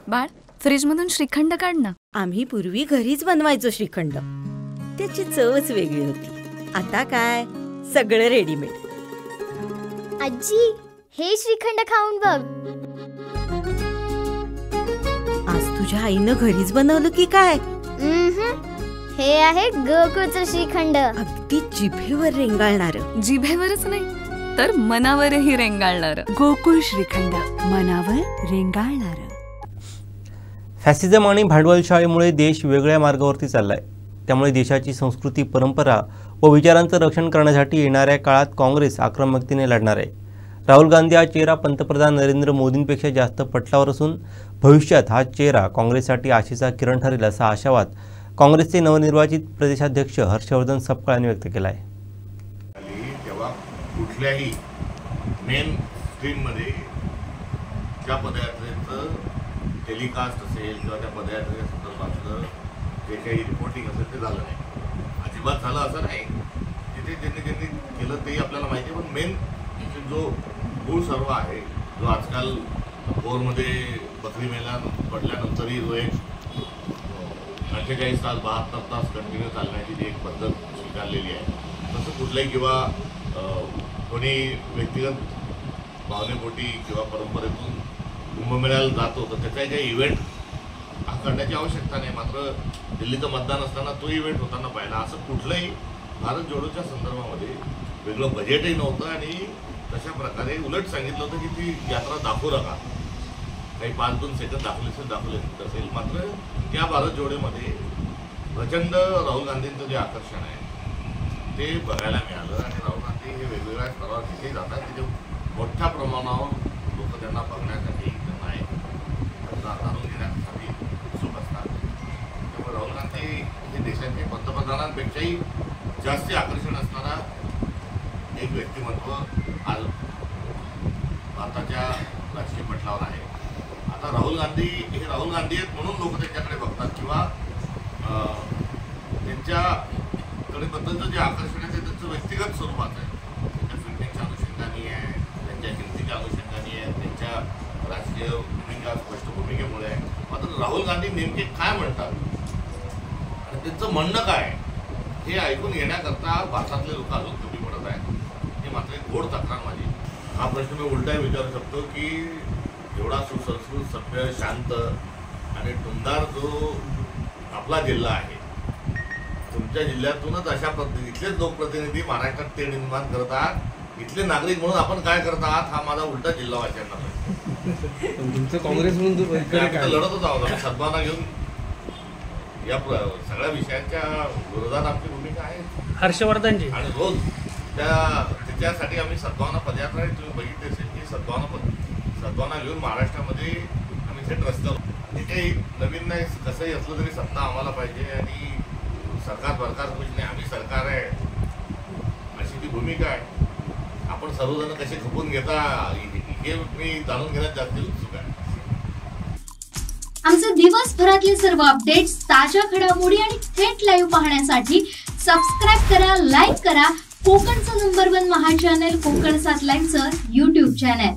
बाळ, फ्रीजमधून श्रीखंड काढ ना. आम्ही पूर्वी घरीच बनवायचो श्रीखंड. त्याची चवच वेगळी होती. आता काय सगळं रेडीमेड. आजी, हे श्रीखंड खाऊन बघ. आज तुझ्या आईनं घरीच बनवलं की काय? हे आहे गोकुळचं श्रीखंड. अगदी जिभेवर रेंगाळणार. जिभेवरच नाही तर मनावरही रेंगाळणार. गोकुळ श्रीखंड, मनावर रेंगाळणार. फॅसिझम आणि भांडवलशाहीमुळे देश वेगळ्या मार्गावरती चाललाय. त्यामुळे देशाची संस्कृती, परंपरा व विचारांचं रक्षण करण्यासाठी येणाऱ्या काळात काँग्रेस आक्रमकतेने लढणार आहे. राहुल गांधी हा चेहरा पंतप्रधान नरेंद्र मोदींपेक्षा जास्त पटलावर असून भविष्यात हा चेहरा काँग्रेससाठी आशेचा किरण ठरेल असा आशावाद काँग्रेसचे नवनिर्वाचित प्रदेशाध्यक्ष हर्षवर्धन सपकाळ यांनी व्यक्त केला आहे. तेव्हा कुठल्याही मेन स्ट्रीममध्ये त्या पदयात्रेचं टेलिकास्ट असेल किंवा त्या पदयात्रेच्या संदर्भातलं जे काही रिपोर्टिंग असेल ते झालं नाही. अजिबात झालं असं नाही. तिथे ज्यांनी केलं तेही आपल्याला माहिती आहे. पण मेन जो मूळ सर्व आहे, जो आजकाल भोरमध्ये बकरी मेला पडल्यानंतरही जो एक 48 तास 72 तास कंटिन्यू चालण्याची जी एक पद्धत स्वीकारलेली आहे, तसं कुठलंही किंवा कोणी व्यक्तिगत भावनेपोटी किंवा परंपरेतून कुंभमेळ्याला जातो तर त्याचा काही इव्हेंट हा करण्याची आवश्यकता नाही. मात्र दिल्लीचं मतदान असताना तो इव्हेंट होताना पाहिला. असं कुठलंही भारत जोडोच्या संदर्भामध्ये वेगळं बजेटही नव्हतं आणि तशा प्रकारे उलट सांगितलं होतं की ती यात्रा दाखवू नका. काही 5-2 सेकंद दाखवले असेल. मात्र त्या भारत जोडोमध्ये प्रचंड राहुल गांधींचं जे आकर्षण आहे ते बघायला मिळालं आणि राहुल गांधी हे वेगवेगळ्या स्तरावर जिथे जातात तिथे मोठ्या प्रमाणावर लोक त्यांना बघण्यासाठी त्यांना जाणून घेण्यासाठी उत्सुक असतात. त्यामुळे राहुल गांधी हे देशाचे पंतप्रधानांपेक्षाही जास्त आकर्षण असणारा एक व्यक्तिमत्व आज भारताच्या राजकीय पटलावर आहे. आता राहुल गांधी हे राहुल गांधी आहेत म्हणून लोक त्यांच्याकडे बघतात किंवा त्यांच्याकडे बद्दलचं जे आकर्षण आहे ते त्यांचं व्यक्तिगत स्वरूपात आहे. त्यांच्या फिल्मिंगच्या अनुषंगाने आहे, त्यांच्या हिंदीच्या अनुषंगाने आहे, त्यांच्या राजकीय भूमिका स्पष्ट भूमिकेमुळे आहे. मात्र राहुल गांधी नेमके काय म्हणतात आणि त्यांचं म्हणणं काय हे ऐकून घेण्याकरता भारतातले लोक अजून कमी पडत आहेत. हे मात्र एक गोड तक्रार माझी. हा प्रश्न मी उलटाही विचारू शकतो की एवढा सुसंस्कृत, सभ्य, शांत आणि टुमदार जो आपला जिल्हा आहे, तुमच्या जिल्ह्यातूनच अशा पद्धती इथलेच लोकप्रतिनिधी महाराष्ट्रात ते निर्माण करत आहात. इथले नागरिक म्हणून आपण काय करत आहात हा माझा उलटा जिल्हा वाच्यांना तुमचं काँग्रेस म्हणून लढतच आहोत आम्ही सद्भावना घेऊन. या सगळ्या विषयांच्या विरोधात आमची भूमिका आहे हर्षवर्धनजी. आणि रोज त्याच्यासाठी आम्ही सद्भावना पदयात्रा तुम्ही बघितली असेल की सद्भावना घेऊन महाराष्ट्रामध्ये आम्ही थेट रस्त्यावर. हे काही नवीन नाही. कसंही असलं तरी सत्ता आम्हाला पाहिजे आणि सरकार कुछ नाही, आम्ही सरकार आहे अशी ती भूमिका आहे. आपण सर्वजण कसे खपून घेता हे मी जाणून घेण्यात जास्त उत्सुक आहे. आमचे दिवसभरातले सर्व अपडेट्स, ताज्या घडामोडी आणि थेट लाईव्ह पाहण्यासाठी सबस्क्राईब करा, लाईक करा कोकणचं नंबर 1 महा चॅनल कोकण 7 लाईनचं YouTube चॅनल.